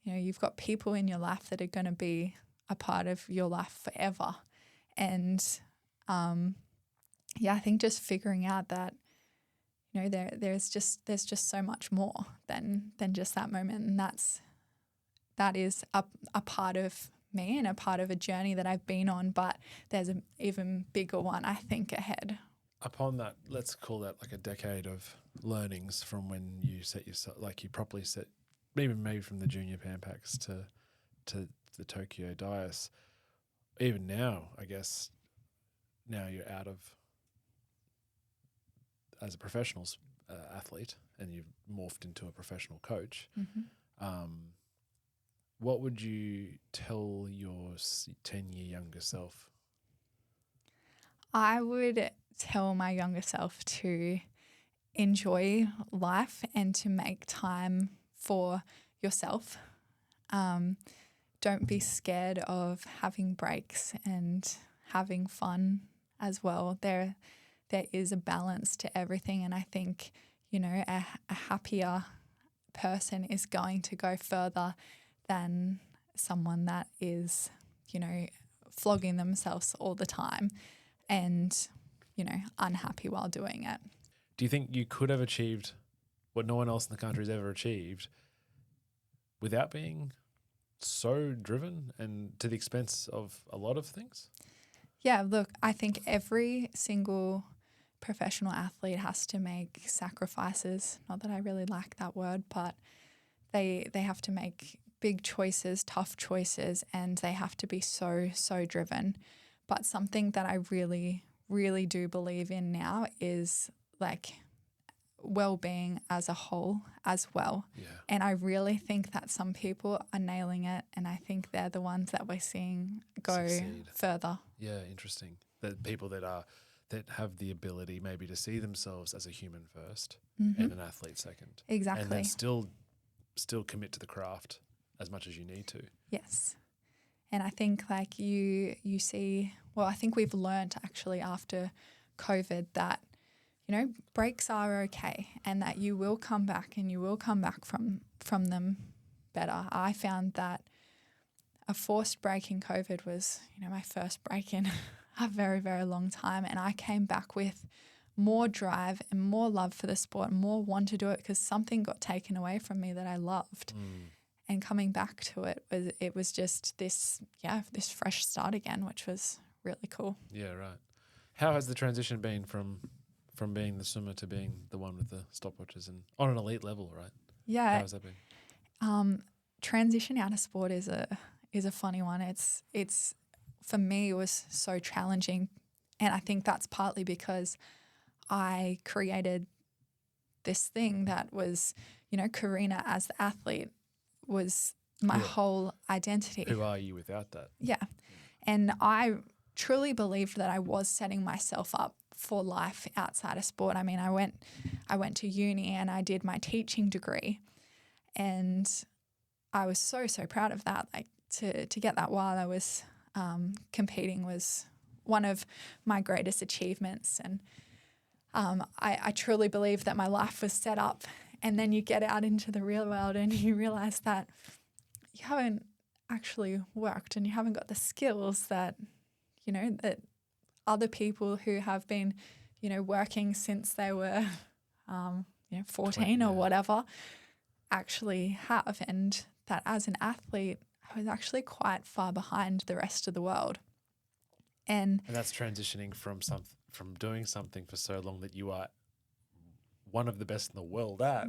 you've got people in your life that are going to be a part of your life forever. And I think just figuring out that, there's just so much more than just that moment, and that is a part of me and a part of a journey that I've been on, but there's an even bigger one, I think, ahead. Upon that, let's call that like a decade of learnings from when you set yourself, like you properly set, maybe from the junior Pan Pacs to the Tokyo Dias. Even now, I guess, now you're out of as a professional athlete, and you've morphed into a professional coach. Mm-hmm. What would you tell your 10-year younger self? I would tell my younger self to enjoy life and to make time for yourself. Don't be scared of having breaks and having fun as well. there is a balance to everything. And I think, you know, a happier person is going to go further than someone that is, you know, flogging themselves all the time and, you know, unhappy while doing it. Do you think you could have achieved what no one else in the country has ever achieved without being so driven and to the expense of a lot of things? Yeah, look, I think every single professional athlete has to make sacrifices. Not that I really like that word, but they have to make big choices, tough choices, and they have to be so driven. But something that I really, really do believe in now is like well-being as a whole as well. Yeah. And I really think that some people are nailing it, and I think they're the ones that we're seeing go Succeed. further. Yeah, interesting. That people that have the ability maybe to see themselves as a human first and an athlete second. Exactly. And then still commit to the craft as much as you need to. Yes. And I think like you see, well, I think we've learned actually after COVID that, you know, breaks are okay and that you will come back and you will come back from them better. I found that a forced break in COVID was, you know, my first break in a very, very long time. And I came back with more drive and more love for the sport and more want to do it because something got taken away from me that I loved. And coming back to it was just this fresh start again, which was really cool. Yeah, right. How has the transition been from being the swimmer to being the one with the stopwatches and on an elite level, right? Yeah. How has that been? Transition out of sport is a funny one. It's for me it was so challenging, and I think that's partly because I created this thing that was, you know, Kareena as the athlete was my whole identity. Who are you without that? Yeah. And I truly believed that I was setting myself up for life outside of sport. I mean, I went to uni and I did my teaching degree, and I was so proud of that. Like to get that while I was competing was one of my greatest achievements. And I truly believe that my life was set up. And then you get out into the real world and you realize that you haven't actually worked and you haven't got the skills that, you know, that other people who have been, you know, working since they were, 14 or whatever actually have. And that as an athlete, I was actually quite far behind the rest of the world. And that's transitioning from doing something for so long that you are one of the best in the world at,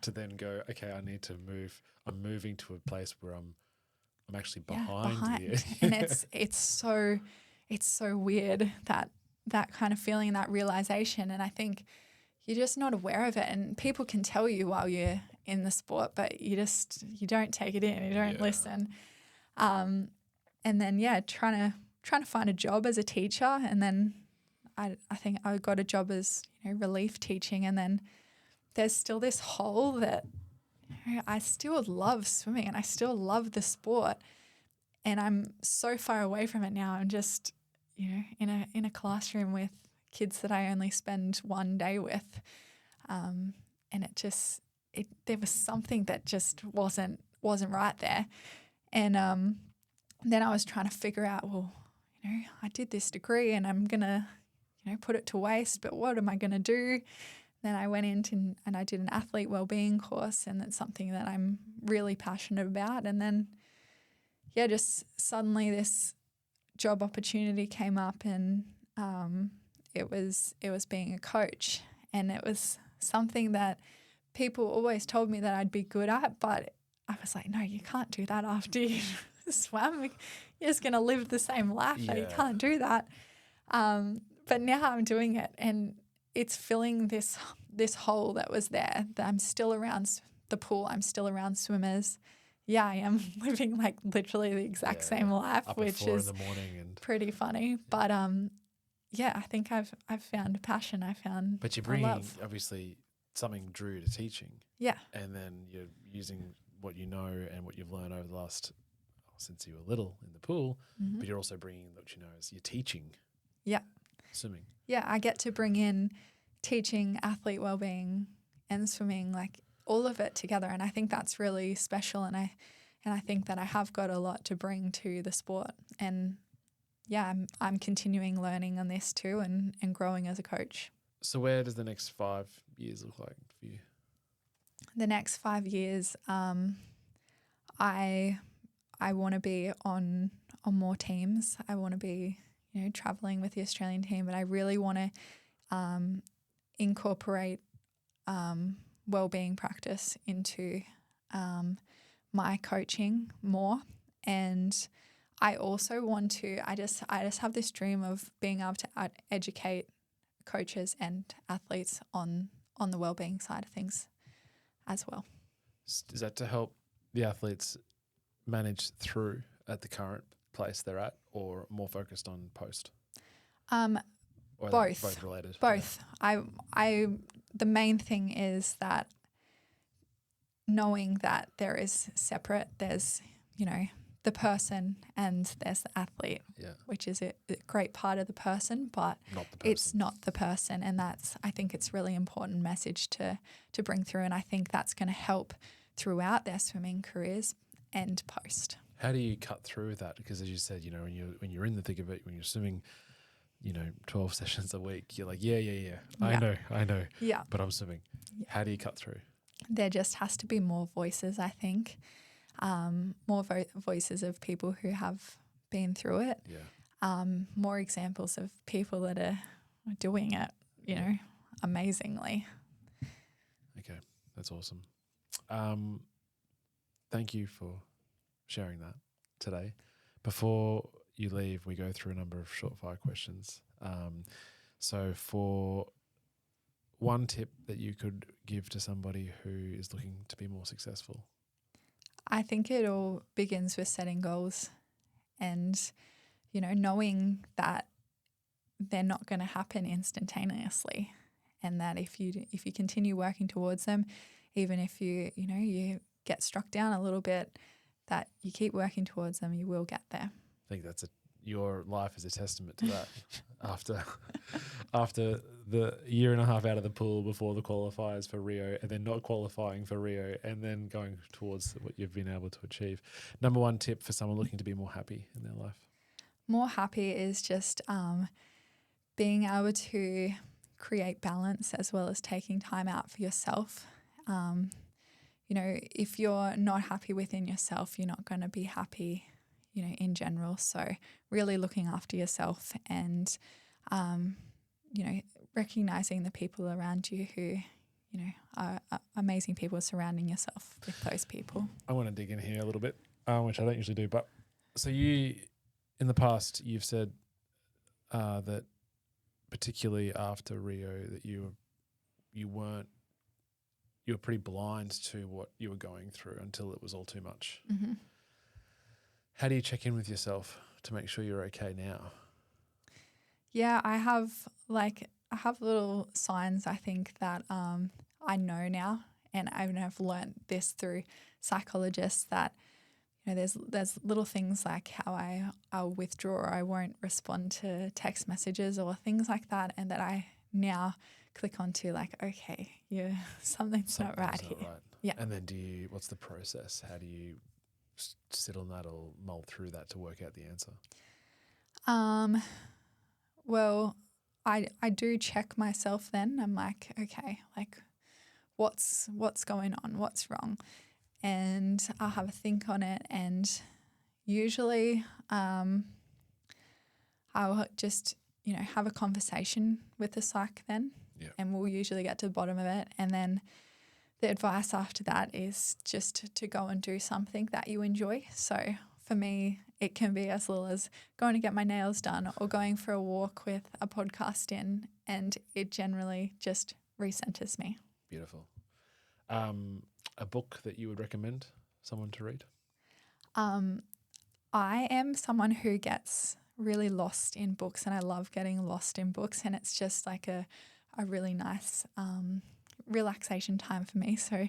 to then go, okay, I need to move. I'm moving to a place where I'm actually behind here. And it's so weird that kind of feeling, that realization. And I think you're just not aware of it. And people can tell you while you're in the sport, but you don't take it in, you don't listen. And then trying to find a job as a teacher, and then I think I got a job as, you know, relief teaching, and then there's still this hole that, you know, I still love swimming and I still love the sport, and I'm so far away from it now. I'm just, you know, in a classroom with kids that I only spend one day with, and there was something that just wasn't right there, and then I was trying to figure out, well, you know, I did this degree and I'm gonna, you know, put it to waste, but what am I gonna do? Then I went into and I did an athlete wellbeing course, and that's something that I'm really passionate about. And then, just suddenly this job opportunity came up, and it was being a coach, and it was something that people always told me that I'd be good at, but I was like, no, you can't do that after you swam. You're just gonna live the same life. Yeah. You can't do that. But now I'm doing it, and it's filling this hole that was there, that I'm still around the pool. I'm still around swimmers. Yeah, I am living like literally the exact same life, which is in the morning and pretty funny. But I think I've found a passion. But you're bringing obviously something drew to teaching. Yeah. And then you're using what you know and what you've learned over the last, since you were little in the pool, but you're also bringing what you know as your teaching. Yeah. swimming. Yeah, I get to bring in teaching, athlete wellbeing, and swimming, like all of it together, and I think that's really special. And I think that I have got a lot to bring to the sport, and yeah, I'm continuing learning on this too, and growing as a coach. So where does the next 5 years look like for you? The next 5 years, I want to be on more teams. I want to be, traveling with the Australian team, but I really want to incorporate wellbeing practice into my coaching more. And I also want to, I just have this dream of being able to educate coaches and athletes on the wellbeing side of things as well. Is that to help the athletes manage through at the current place they're at, or more focused on post? Or both related? Both. Yeah. The main thing is that knowing that there is separate, there's, the person and there's the athlete, which is a great part of the person, but it's not the person. And I think it's really important message to bring through. And I think that's going to help throughout their swimming careers and post. How do you cut through that? Because as you said, when you're in the thick of it, when you're swimming, 12 sessions a week, you're like, yeah. I know. Yeah. But I'm swimming. Yeah. How do you cut through? There just has to be more voices, I think. More voices of people who have been through it. Yeah. More examples of people that are doing it, amazingly. Okay, that's awesome. Thank you for sharing that today. Before you leave, we go through a number of short fire questions. So for one tip that you could give to somebody who is looking to be more successful? I think it all begins with setting goals and, knowing that they're not going to happen instantaneously, and that if you continue working towards them, even if you get struck down a little bit, that you keep working towards them, you will get there. I think your life is a testament to that. After the year and a half out of the pool before the qualifiers for Rio, and then not qualifying for Rio, and then going towards what you've been able to achieve. Number one tip for someone looking to be more happy in their life? More happy is just being able to create balance as well as taking time out for yourself. If you're not happy within yourself, you're not going to be happy, in general. So really looking after yourself and, recognizing the people around you who, are amazing people, surrounding yourself with those people. I want to dig in here a little bit, which I don't usually do. But so in the past, you've said that particularly after Rio that you were pretty blind to what you were going through until it was all too much. Mm-hmm. How do you check in with yourself to make sure you're okay now? Yeah, I have little signs, I think, that I know now, and I've learned this through psychologists, that there's little things like how I'll withdraw, or I won't respond to text messages or things like that, and that I now click onto okay, something's not right here. Right. Yeah. And then what's the process? How do you sit on that or mull through that to work out the answer? Well, I do check myself then. I'm like, okay, what's going on? What's wrong? And I'll have a think on it, and usually I'll just, have a conversation with the psych then. Yeah. And we'll usually get to the bottom of it. And then the advice after that is just to go and do something that you enjoy. So for me, it can be as little as going to get my nails done or going for a walk with a podcast in, and it generally just recenters me. Beautiful. A book that you would recommend someone to read? I am someone who gets really lost in books, and I love getting lost in books, and it's just like a really nice relaxation time for me. So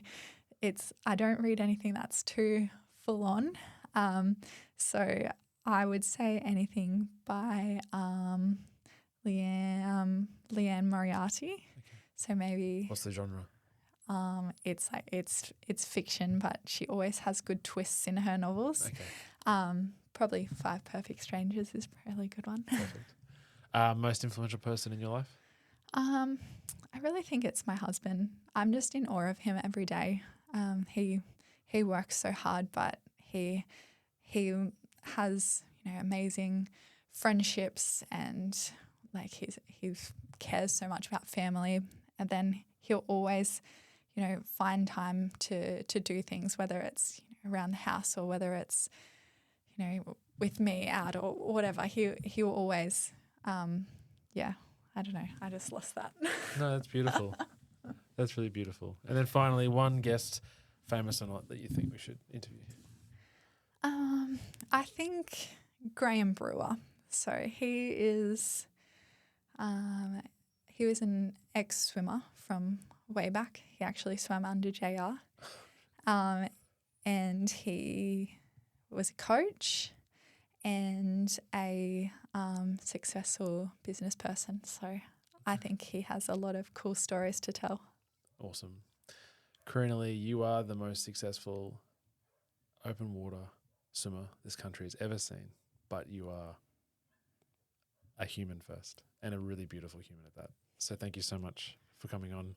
I don't read anything that's too full on. So I would say anything by Leanne Moriarty. Okay. So maybe. What's the genre? It's like it's fiction, but she always has good twists in her novels. Okay. Probably 5 Perfect Strangers is probably a good one. Perfect. Most influential person in your life? I really think it's my husband. I'm just in awe of him every day. He works so hard, but he has amazing friendships, and like he cares so much about family, and then he'll always find time to do things, whether it's around the house or whether it's with me out or whatever. He will always I don't know, I just lost that. No, that's beautiful. That's really beautiful. And then finally, one guest, famous or not, that you think we should interview. I think Graham Brewer. So he is he was an ex-swimmer from way back. He actually swam under JR. And he was a coach and a successful business person. So I think he has a lot of cool stories to tell. Awesome. Kareena Lee, you are the most successful open water swimmer this country has ever seen, but you are a human first and a really beautiful human at that. So thank you so much for coming on.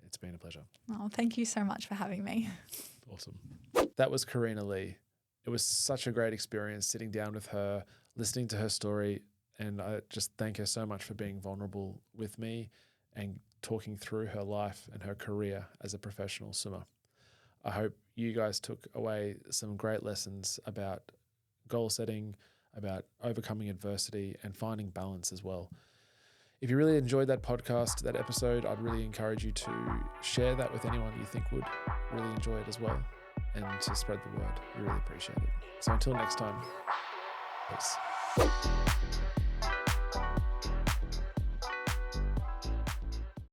It's been a pleasure. Oh, thank you so much for having me. Awesome. That was Kareena Lee. It was such a great experience sitting down with her, listening to her story, and I just thank her so much for being vulnerable with me and talking through her life and her career as a professional swimmer. I hope you guys took away some great lessons about goal setting, about overcoming adversity and finding balance as well. If you really enjoyed that podcast, that episode, I'd really encourage you to share that with anyone you think would really enjoy it as well, and to spread the word. We really appreciate it. So until next time, peace.